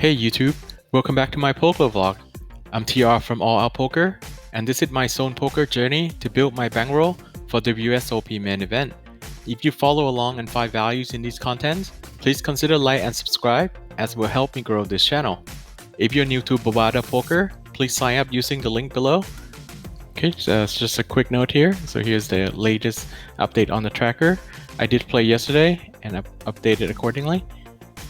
Hey YouTube, welcome back to my poker vlog. I'm TR from All Out Poker, and this is my Zone Poker journey to build my bankroll for the WSOP main event. If you follow along and find values in these contents, please consider like and subscribe as it will help me grow this channel. If you're new to Bovada Poker, please sign up using the link below. Okay, so it's just a quick note here. So here's the latest update on the tracker. I did play yesterday and I've updated accordingly.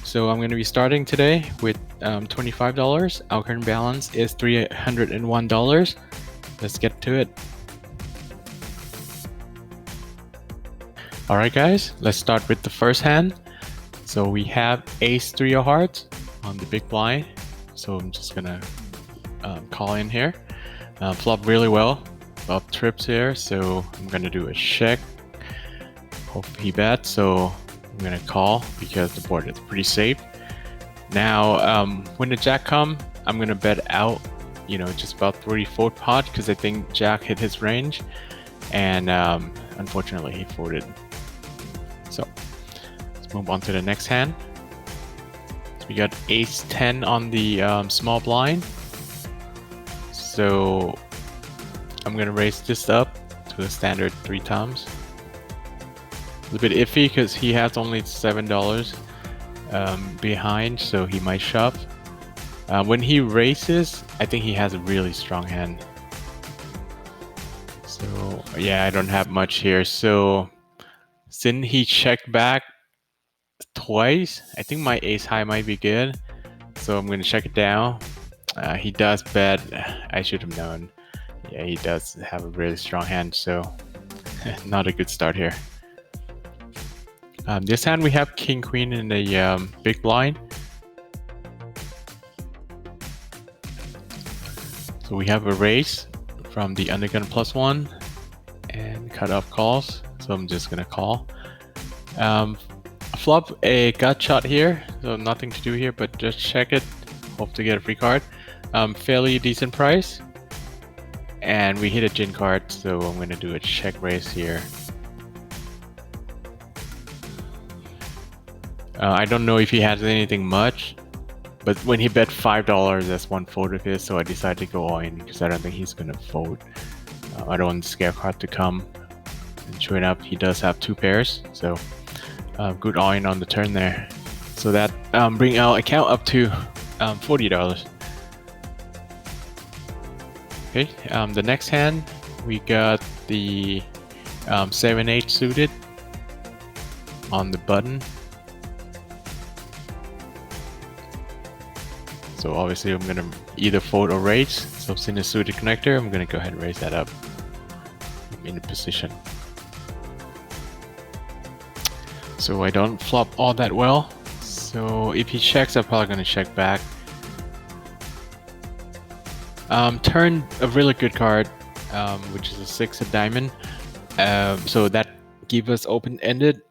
So I'm going to be starting today with $25. Our current balance is $301. Let's get to it. Alright guys, let's start with the first hand. So we have ace 3 of hearts on the big blind. So I'm just going to call in here. Flop really well, up trips here, so I'm going to do a check. Hope he bets, so I'm going to call because the board is pretty safe. Now, when the jack comes, I'm going to bet out, just about 3/4 pot because I think jack hit his range, and unfortunately he folded. So let's move on to the next hand. So we got ace 10 on the small blind. So I'm going to raise this up to the standard 3 times. A little bit iffy because he has only $7 behind, so he might shove. When he raises, I think he has a really strong hand. So yeah, I don't have much here. So since he checked back twice, I think my ace high might be good. So I'm going to check it down. He does bet. I should have known. Yeah, he does have a really strong hand, so not a good start here. This hand we have king queen in the big blind. So we have a raise from the undergun +1 and cut off calls. So I'm just gonna call. Flop a gut shot here, so nothing to do here, but just check it. Hope to get a free card. Fairly decent price. And we hit a gin card, so I'm gonna do a check raise here. I don't know if he has anything much, but when he bet $5, that's one fold of his, so I decided to go all in because I don't think he's gonna fold. I don't want the scare card to come. And sure enough, he does have 2 pairs, so good all in on the turn there. So that bring our account up to $40. Okay, the next hand we got the 7/8 suited on the button. So obviously I'm gonna either fold or raise. So since it's suited connector, I'm gonna go ahead and raise that up. I'm in a position. So I don't flop all that well. So if he checks, I'm probably gonna check back. Turn a really good card, which is a 6 of diamond. So that gives us open-ended.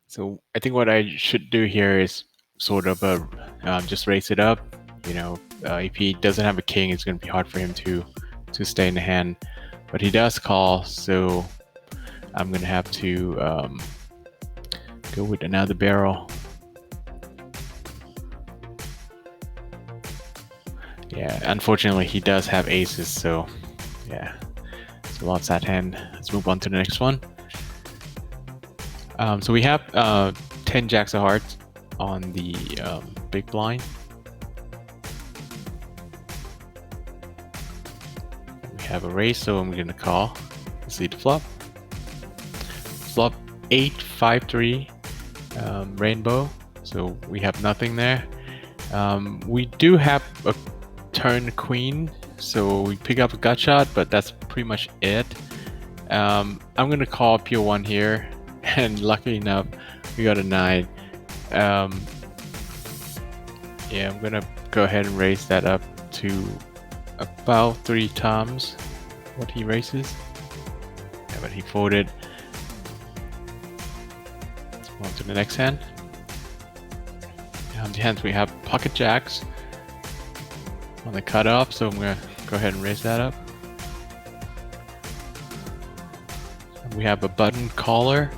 So I think what I should do here is sort of just raise it up. If he doesn't have a king, it's going to be hard for him to stay in the hand. But he does call, so I'm going to have to go with another barrel. Yeah, unfortunately he does have aces, so yeah, it's a lot sad hand. Let's move on to the next one. So we have 10 jacks of hearts on the big blind. We have a raise, so I'm gonna call. Let's see the flop. Flop 8-5-3 rainbow, so we have nothing there. We do have a turn queen, so we pick up a gut shot, but that's pretty much it. I'm gonna call pure 1 here, and lucky enough we got a 9. Yeah, I'm gonna go ahead and raise that up to about 3 times what he raises. Yeah, but he folded. Let's move on to the next hand. On the hands we have pocket jacks on the cutoff, so I'm gonna go ahead and raise that up. We have a button caller.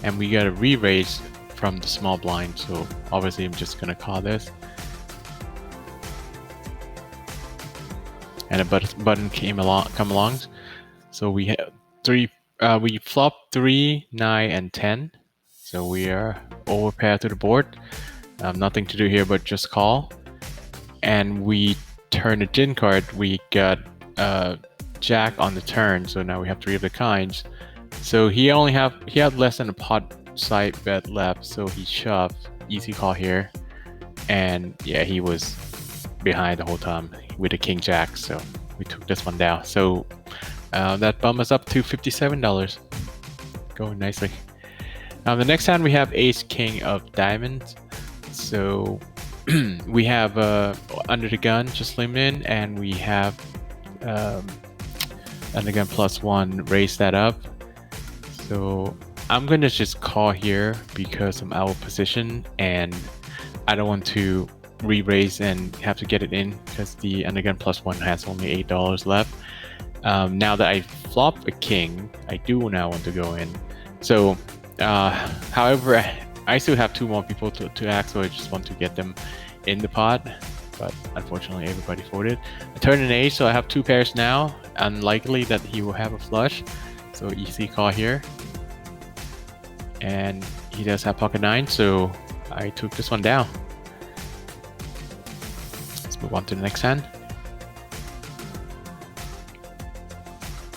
And we got a re-raise from the small blind, so obviously I'm just gonna call this. And a button come along. So we have we flop 3, 9, and 10. So we are overpair to the board. Nothing to do here but just call. And we turn the gin card. We got Jack on the turn, so now we have 3 of the kinds. So he had less than a pot side bet left, so he shoved. Easy call here. And yeah, he was behind the whole time with the king jack, so we took this one down. So that bumped us up to $57. Going nicely. Now the next hand we have ace king of diamonds. So we have under the gun just limit in, and we have under the gun +1, raise that up. So I'm gonna just call here because I'm out of position and I don't want to re-raise and have to get it in because the undergun +1 has only $8 left. Now that I flop a king, I do now want to go in. So however, I still have 2 more people to act, so I just want to get them in the pot, but unfortunately everybody folded. I turn an ace, so I have 2 pairs now. Unlikely that he will have a flush, so easy call here. And he does have pocket 9, so I took this one down. Let's move on to the next hand.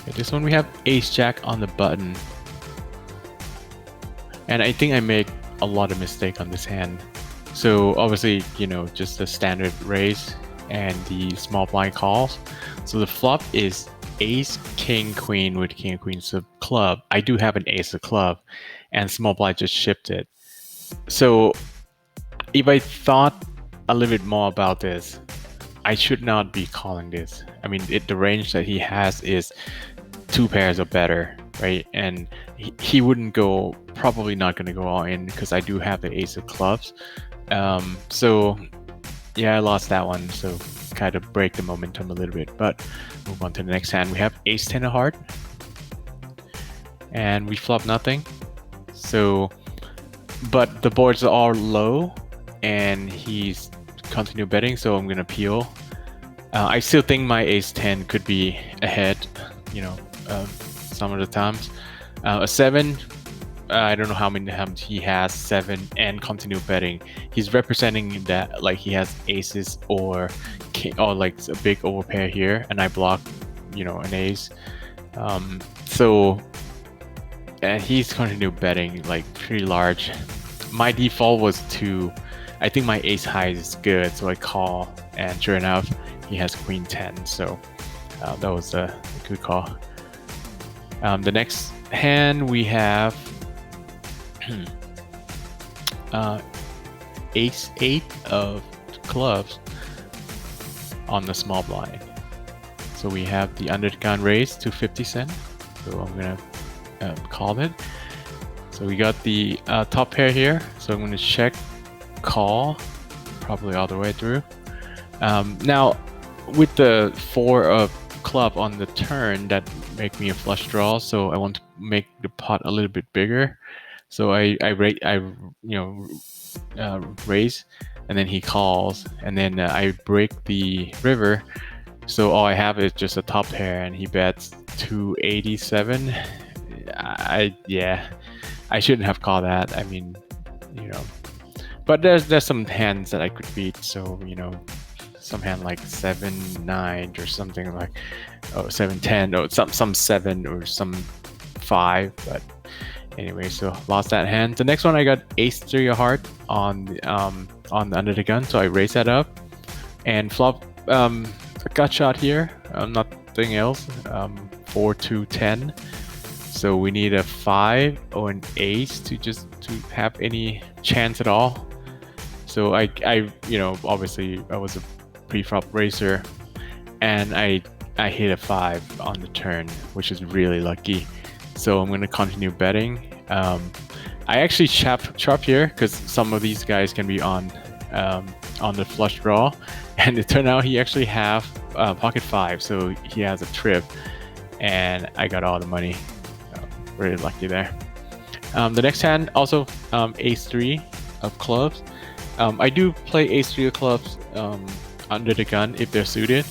Okay, this one we have ace jack on the button. And I think I make a lot of mistake on this hand. So obviously, you know, just the standard raise and the small blind calls. So the flop is ace, king, queen with king and queen of club. I do have an ace of club and small blind just shipped it. So if I thought a little bit more about this, I should not be calling this. I mean, the range that he has is 2 pairs or better, right? And he wouldn't go, probably not going to go all in because I do have the ace of clubs. So yeah, I lost that one. So kind of break the momentum a little bit, but move on to the next hand. We have ace 10 of heart and we flop nothing. So, but the boards are all low and he's continue betting, so I'm gonna peel. I still think my ace 10 could be ahead, you know, some of the times. A 7, I don't know how many times he has 7 and continue betting. He's representing that like he has aces or like a big overpair here, and I block, you know, an ace. So and he's continue betting like pretty large. My default was to, I think my ace high is good, so I call, and sure enough, he has queen 10. So that was a good call. The next hand we have ace 8 of clubs on the small blind. So we have the undergun raise to 50 cents. So I'm gonna call it. So we got the top pair here. So I'm gonna check call, probably all the way through. Now with the 4 of club on the turn, that make me a flush draw. So I want to make the pot a little bit bigger. So I raise, and then he calls, and then I break the river. So all I have is just a top pair, and he bets 287. I shouldn't have called that. I mean, you know, but there's some hands that I could beat. So, you know, some hand like 7-9 or something like, 7-10 or some 7 or some 5. But anyway, so lost that hand. The next one I got ace 3 of heart on the under the gun. So I raise that up and flop a gut shot here. Nothing else. 4-2-10. So we need a 5 or an ace to have any chance at all. So I you know, obviously I was a pre-flop racer, and I hit a 5 on the turn, which is really lucky. So I'm gonna continue betting. I actually chop here because some of these guys can be on the flush draw, and it turned out he actually have pocket 5, so he has a trip, and I got all the money. Really lucky there. The next hand also ace 3 of clubs. I do play ace 3 of clubs under the gun if they're suited.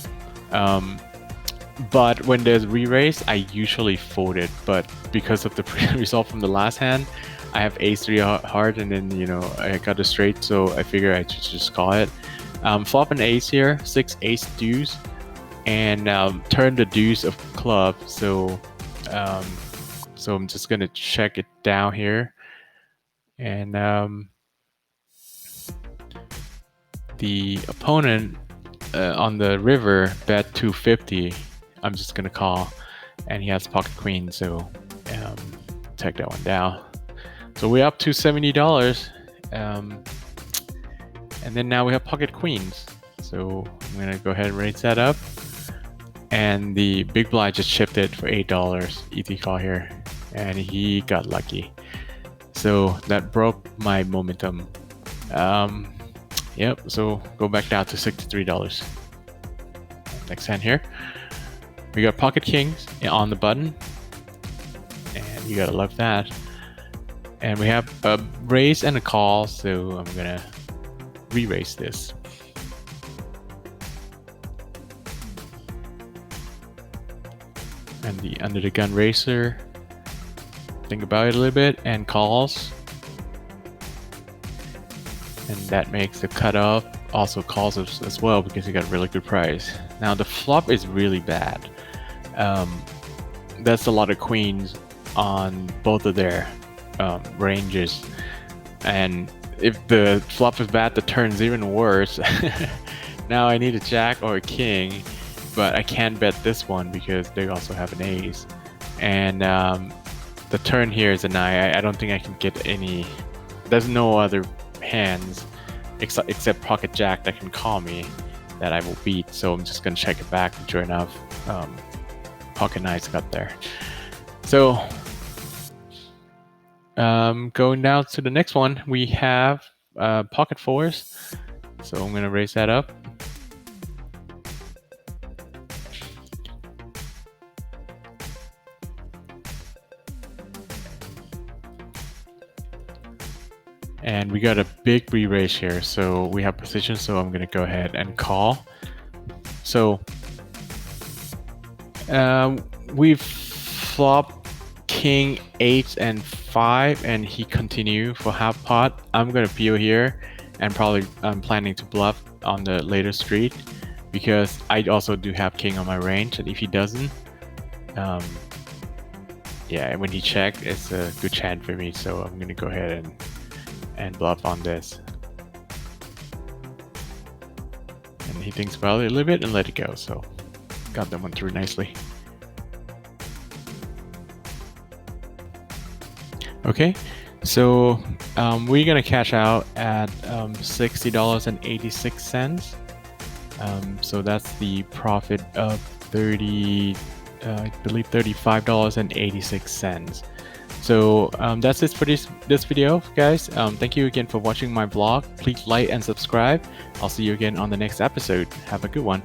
But when there's re-raise, I usually fold it. But because of the result from the last hand, I have ace 3 hard, and then I got a straight, so I figure I should just call it. Flop an ace here, 6 ace deuce, and turn the deuce of club. So I'm just gonna check it down here, and the opponent on the river bet 250. I'm just gonna call, and he has pocket queen, so take that one down. So we're up to $70, and then now we have pocket queens. So I'm gonna go ahead and raise that up, and the big blind just chipped it for $8. Easy call here, and he got lucky. So that broke my momentum. Yep. So go back down to $63. Next hand here. We got pocket kings on the button, and you gotta love that. And we have a raise and a call, so I'm gonna re-raise this. And the under the gun racer, think about it a little bit, and calls. And that makes the cutoff, also calls as well because he got a really good price. Now the flop is really bad. That's a lot of queens on both of their ranges, and if the flop is bad, the turn's even worse. Now I need a jack or a king, but I can't bet this one because they also have an ace, and the turn here is a 9. I don't think I can get any. There's no other hands except pocket jack that can call me that I will beat, so I'm just gonna check it back. Sure enough, pocket 9's got there. So going down to the next one, we have pocket 4s, so I'm gonna raise that up. And we got a big re-raise here, so we have position, so I'm gonna go ahead and call. So we've flopped king 8 and 5, and he continue for half pot. I'm gonna peel here, and probably I'm planning to bluff on the later street because I also do have king on my range, and if he doesn't, yeah, when he checks, it's a good chance for me, so I'm gonna go ahead and bluff on this. And he thinks about it a little bit and let it go, so got that one through nicely. Okay, so we're gonna cash out at $60.86. So that's the profit of I believe $35.86. So that's it for this video, guys. Thank you again for watching my vlog. Please like and subscribe. I'll see you again on the next episode. Have a good one.